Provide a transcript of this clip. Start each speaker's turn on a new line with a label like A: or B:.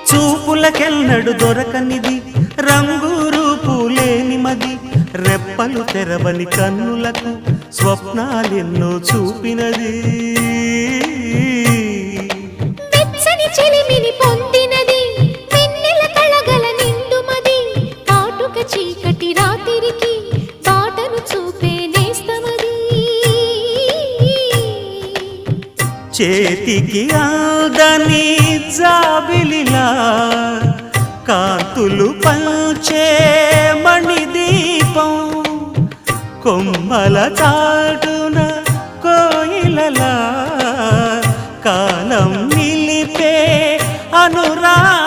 A: చూపులకెన్నడు దొరకనిది రంగు రూపు లేని మది రెప్పలు తెరవని కన్నులకు స్వప్నాలెన్నో చూపినది
B: వెచ్చని చెలిమిని పొందినది వెన్నెల కళగల నిండుమది కాటుక చీకటి రాత్రికి బాటను చూపే నేస్తమది
A: చేతికి అందని జాబిలిలా కాంతులు పంచే మణిదీపం కొమ్మల చాటున కోయిలలా కాలం నిలిపే అనురాగం